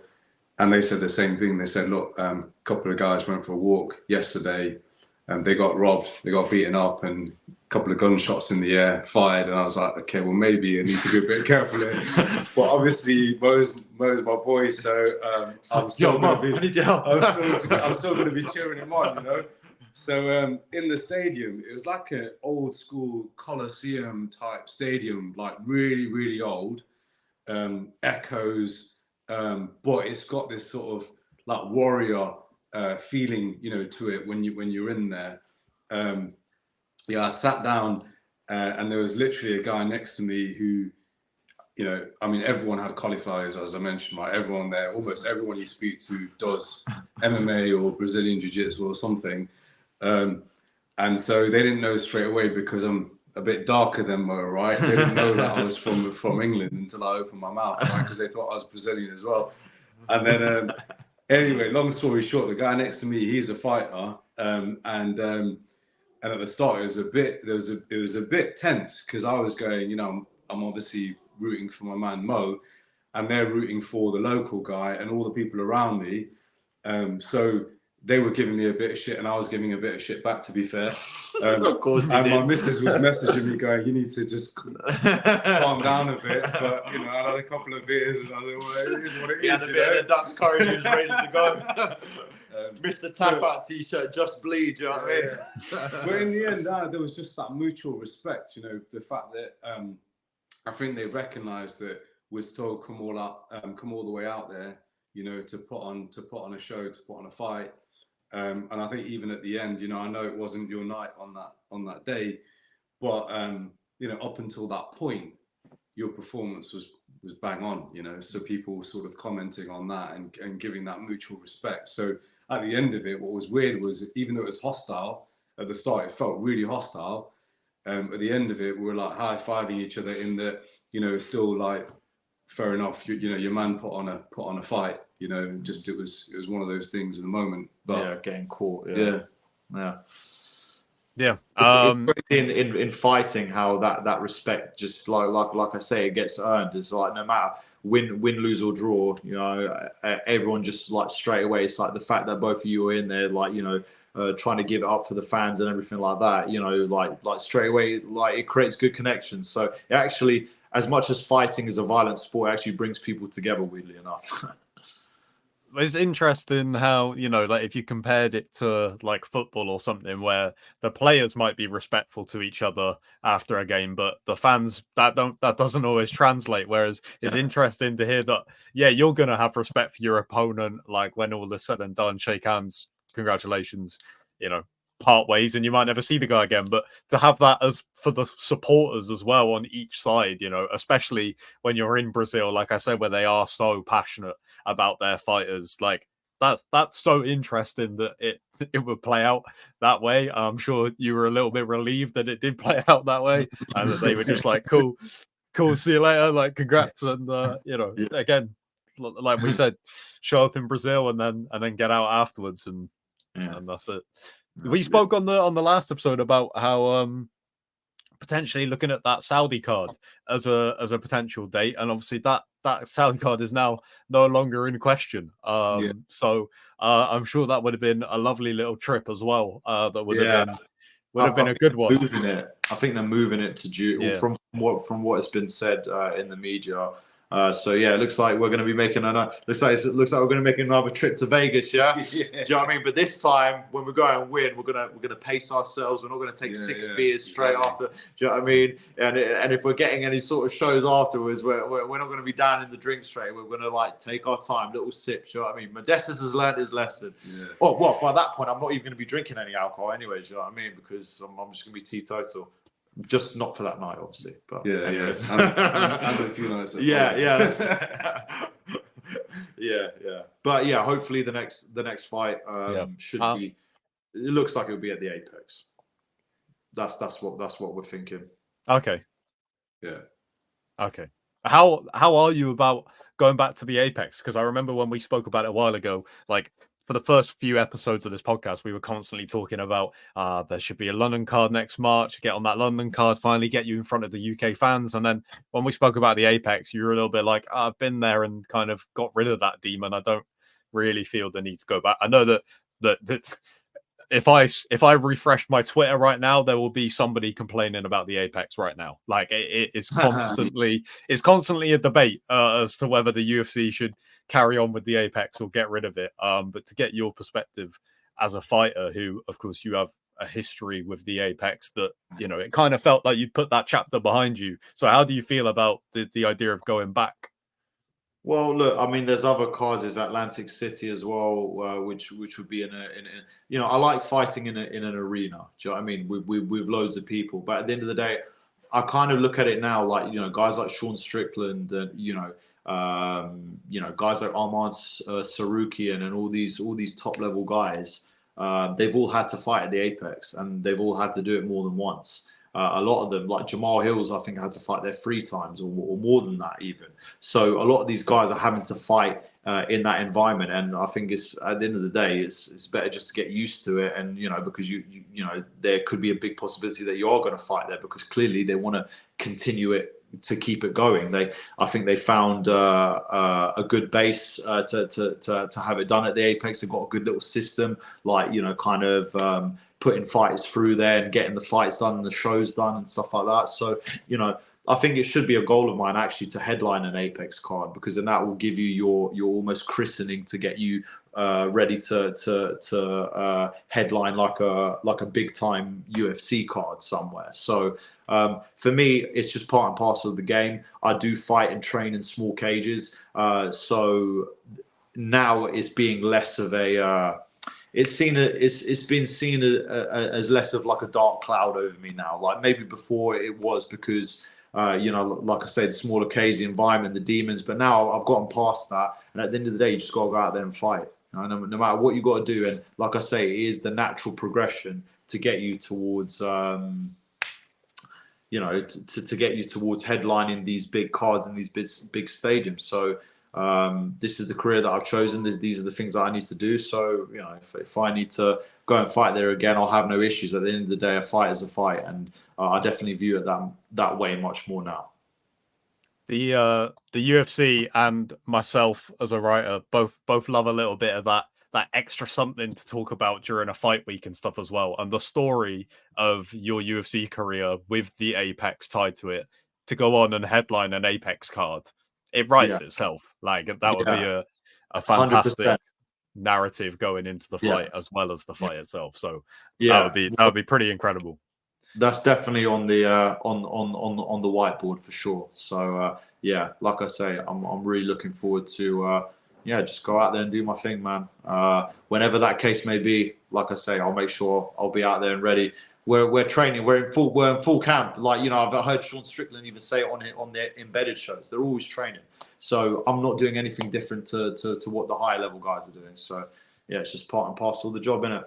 and they said the same thing. They said, look, a couple of guys went for a walk yesterday, and they got robbed, they got beaten up, and a couple of gunshots in the air fired. And I was like, okay, well, maybe I need to be a bit careful here. But obviously, Mo's my boy, so I'm still going to be cheering him on, you know. So in the stadium, it was like an old school Coliseum type stadium, like really, really old, echoes, but it's got this sort of like warrior feeling, you know, to it when you're in there. I sat down and there was literally a guy next to me who, you know, I mean, everyone had cauliflowers, as I mentioned, right? Everyone there, almost everyone you speak to does MMA or Brazilian Jiu-Jitsu or something. And so they didn't know straight away because I'm a bit darker than Mo, right? They didn't know that I was from England until I opened my mouth, right? Because they thought I was Brazilian as well. And then, anyway, long story short, the guy next to me, he's a fighter. And at the start, it was a bit tense because I was going, you know, I'm obviously rooting for my man Mo, and they're rooting for the local guy and all the people around me. So they were giving me a bit of shit, and I was giving a bit of shit back, to be fair. Of course, and my missus was messaging me going, "You need to just calm down a bit." But you know, I had a couple of beers, and I was like, "Well, it is what it is." He had a bit of the Dutch courage, he was ready to go. Mr. Tap Out t-shirt, just bleed, you know what I mean? But in the end, there was just that mutual respect, you know, the fact that I think they recognised that we'd still come all the way out there, you know, to put on a show, to put on a fight. And I think even at the end, you know, I know it wasn't your night on that day, but you know, up until that point, your performance was bang on, you know. So people sort of commenting on that and giving that mutual respect. So at the end of it, what was weird was, even though it was hostile at the start, it felt really hostile. At the end of it, we were like high-fiving each other in that, you know, still like, fair enough, you know, your man put on a fight, you know, just it was one of those things in the moment. But yeah, getting caught. Yeah. It's in fighting, how that respect, just like I say, it gets earned. It's like, no matter win, lose or draw, you know, everyone just like straight away. It's like the fact that both of you are in there, like, you know, trying to give it up for the fans and everything like that. You know, like straight away, like it creates good connections. So it actually, as much as fighting is a violent sport, it actually brings people together, weirdly enough. It's interesting how, you know, like if you compared it to like football or something, where the players might be respectful to each other after a game, but the fans, that doesn't always translate. Whereas it's interesting to hear that, yeah, you're gonna have respect for your opponent, like when all is said and done, shake hands, congratulations, you know, part ways, and you might never see the guy again. But to have that as for the supporters as well on each side, you know, especially when you're in Brazil, like I said, where they are so passionate about their fighters, like that's so interesting that it would play out that way. I'm sure you were a little bit relieved that it did play out that way, and that they were just like, cool, see you later, like congrats, and you know, again, like we said, show up in Brazil and then get out afterwards, and that's it. We spoke on the last episode about how potentially looking at that Saudi card as a potential date, and obviously that Saudi card is now no longer in question. So I'm sure that would have been a lovely little trip as well. That would have been a good one. I think they're moving it to June, from what has been said in the media. So yeah, it looks like we're going to be making looks like we're going to make another trip to Vegas. Yeah, do you know what I mean? But this time, when we go out and win, we're gonna pace ourselves. We're not going to take six beers straight after. Do you know what I mean? And if we're getting any sort of shows afterwards, we're not going to be down in the drink straight. We're going to like take our time, little sips. You know what I mean? Modestas has learned his lesson. Yeah. Oh well, by that point, I'm not even going to be drinking any alcohol anyway. Do you know what I mean? Because I'm just going to be teetotal. Just not for that night, obviously. But anyways. And a few nights. Yeah. But yeah, hopefully the next fight should be. It looks like it'll be at the Apex. That's what we're thinking. Okay. Yeah. Okay. How are you about going back to the Apex? Because I remember when we spoke about it a while ago, like, for the first few episodes of this podcast, we were constantly talking about there should be a London card next March. Get on that London card, finally get you in front of the UK fans. And then when we spoke about the Apex, you were a little bit like, I've been there and kind of got rid of that demon. I don't really feel the need to go back. I know that if I refresh my Twitter right now, there will be somebody complaining about the Apex right now. Like it's constantly a debate as to whether the UFC should carry on with the Apex or get rid of it. But to get your perspective as a fighter who, of course, you have a history with the Apex that, you know, it kind of felt like you put that chapter behind you. So how do you feel about the idea of going back? Well, look, I mean, there's other cards. There's Atlantic City as well, which would be in a you know, I like fighting in an arena. Do you know what I mean? With loads of people. But at the end of the day, I kind of look at it now like, you know, guys like Sean Strickland and you know, guys like Arman Sarukian and all these top level guys. They've all had to fight at the Apex, and they've all had to do it more than once. A lot of them, like Jamal Hills, I think had to fight there 3 times or more than that even. So a lot of these guys are having to fight in that environment, and I think it's at the end of the day, it's better just to get used to it, and you know, because you know, there could be a big possibility that you are going to fight there because clearly they want to continue it to keep it going. I think they found a good base to have it done at the Apex. They've got a good little system, like, you know, kind of putting fighters through there and getting the fights done and the shows done and stuff like that. So, you know, I think it should be a goal of mine actually to headline an Apex card, because then that will give you your almost christening to get you ready to headline like a big time UFC card somewhere. So for me, it's just part and parcel of the game. I do fight and train in small cages, so now it's being less of a it's been seen as less of like a dark cloud over me now. Like maybe before it was because you know, like I said, smaller cage, the environment, the demons. But now I've gotten past that, and at the end of the day, you just got to go out there and fight. You know, no matter what you got to do, and like I say, it is the natural progression to get you towards, you know, to get you towards headlining these big cards and these big stadiums. So this is the career that I've chosen. These are the things that I need to do. So, you know, if I need to go and fight there again, I'll have no issues. At the end of the day, a fight is a fight, and I definitely view it that way much more now. The UFC and myself as a writer both love a little bit of that extra something to talk about during a fight week and stuff as well. And the story of your UFC career with the Apex tied to it, to go on and headline an Apex card, it writes itself. Like that would be a fantastic 100%. narrative going into the fight as well as the fight itself. So that would be pretty incredible. That's definitely on the on the whiteboard for sure. So yeah, like I say, I'm really looking forward to just go out there and do my thing, man. Whenever that case may be, like I say, I'll make sure I'll be out there and ready. We're training. We're in full camp. Like, you know, I've heard Sean Strickland even say it on their embedded shows. They're always training. So I'm not doing anything different to what the higher level guys are doing. So yeah, it's just part and parcel of the job, innit?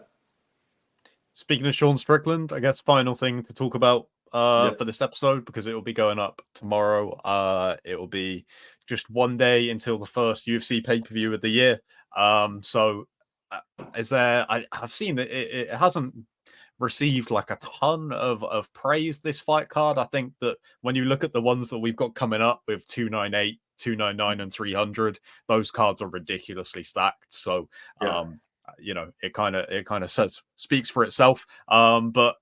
Speaking of Sean Strickland, I guess final thing to talk about for this episode, because it will be going up tomorrow. It will be just one day until the first UFC pay-per-view of the year. So is there? I've seen that it hasn't received like a ton of praise, this fight card. I think that when you look at the ones that we've got coming up with 298, 299, and 300, those cards are ridiculously stacked. So you know, it kind of speaks for itself. But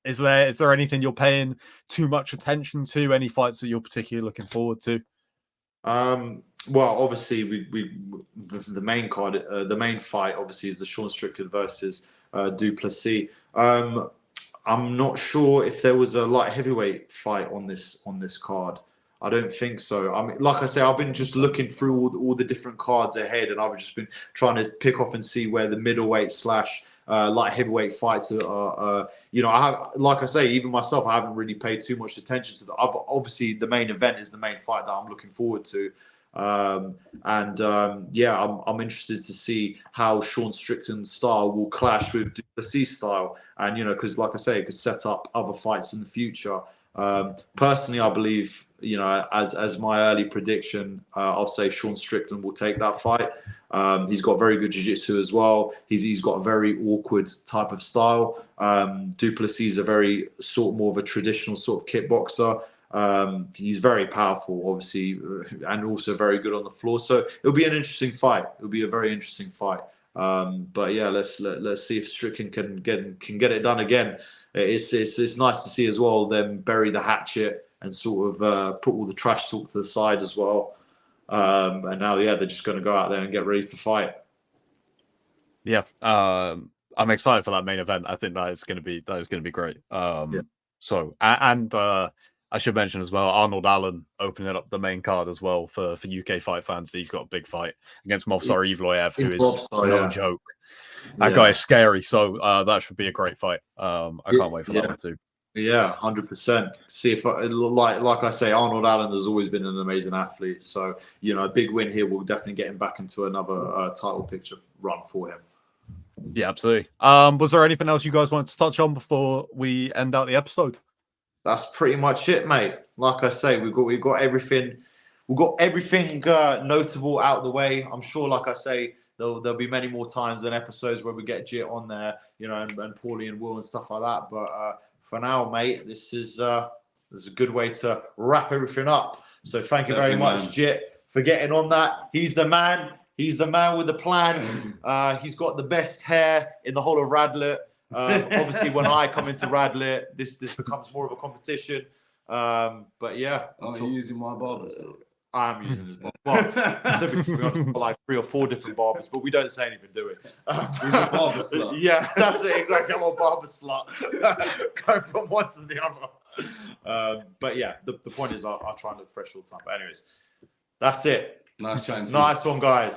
is there anything you're paying too much attention to? Any fights that you're particularly looking forward to? Well, obviously, the main card, the main fight, obviously, is the Sean Strickland versus Duplessis. I'm not sure if there was a light heavyweight fight on this card. I don't think so. I mean, like I say, I've been just looking through all the different cards ahead, and I've just been trying to pick off and see where the middleweight / light heavyweight fights are. You know, like I say, even myself, I haven't really paid too much attention to that. Obviously, the main event is the main fight that I'm looking forward to. I'm interested to see how Sean Strickland's style will clash with Duplessis' style, and you know, because like I say, it could set up other fights in the future. Personally, I believe, you know, as my early prediction, I'll say Sean Strickland will take that fight. He's got very good jiu-jitsu as well. He's got a very awkward type of style. Duplessis is a very more of a traditional sort of kickboxer. He's very powerful, obviously, and also very good on the floor. So it'll be an interesting fight. It'll be a very interesting fight. But yeah, let's see if Strickland can get it done again. It's nice to see as well them bury the hatchet and sort of put all the trash talk to the side as well. And now, they're just going to go out there and get ready to fight. Yeah. I'm excited for that main event. I think that is going to be great. So I should mention as well, Arnold Allen opening up the main card as well for UK fight fans. He's got a big fight against Movsar Evloev, who is no joke. That guy is scary. So that should be a great fight. I can't wait for that one too. Yeah, 100%. See if like I say, Arnold Allen has always been an amazing athlete. So a big win here will definitely get him back into another title picture run for him. Yeah, absolutely. Was there anything else you guys wanted to touch on before we end out the episode? That's pretty much it, mate. Like I say, we've got everything. We've got everything notable out of the way. I'm sure, like I say, there'll be many more times and episodes where we get Jit on there, and Paulie and Will and stuff like that. But for now, mate, this is a good way to wrap everything up. So thank you very much, Jit, for getting on that. He's the man. He's the man with the plan. He's got the best hair in the whole of Radlet. Obviously, when I come into Radlet, this becomes more of a competition. But yeah, are you using my barbers? I am using his barber. Well, typically we've got like 3 or 4 different barbers, but we don't say anything, do we? He's a barber slut. Yeah, that's it exactly. I'm a barber slut. Go from one to the other. But yeah, the point is, I'll try and look fresh all the time. But anyways, that's it. Nice chatting to you. Nice one, guys.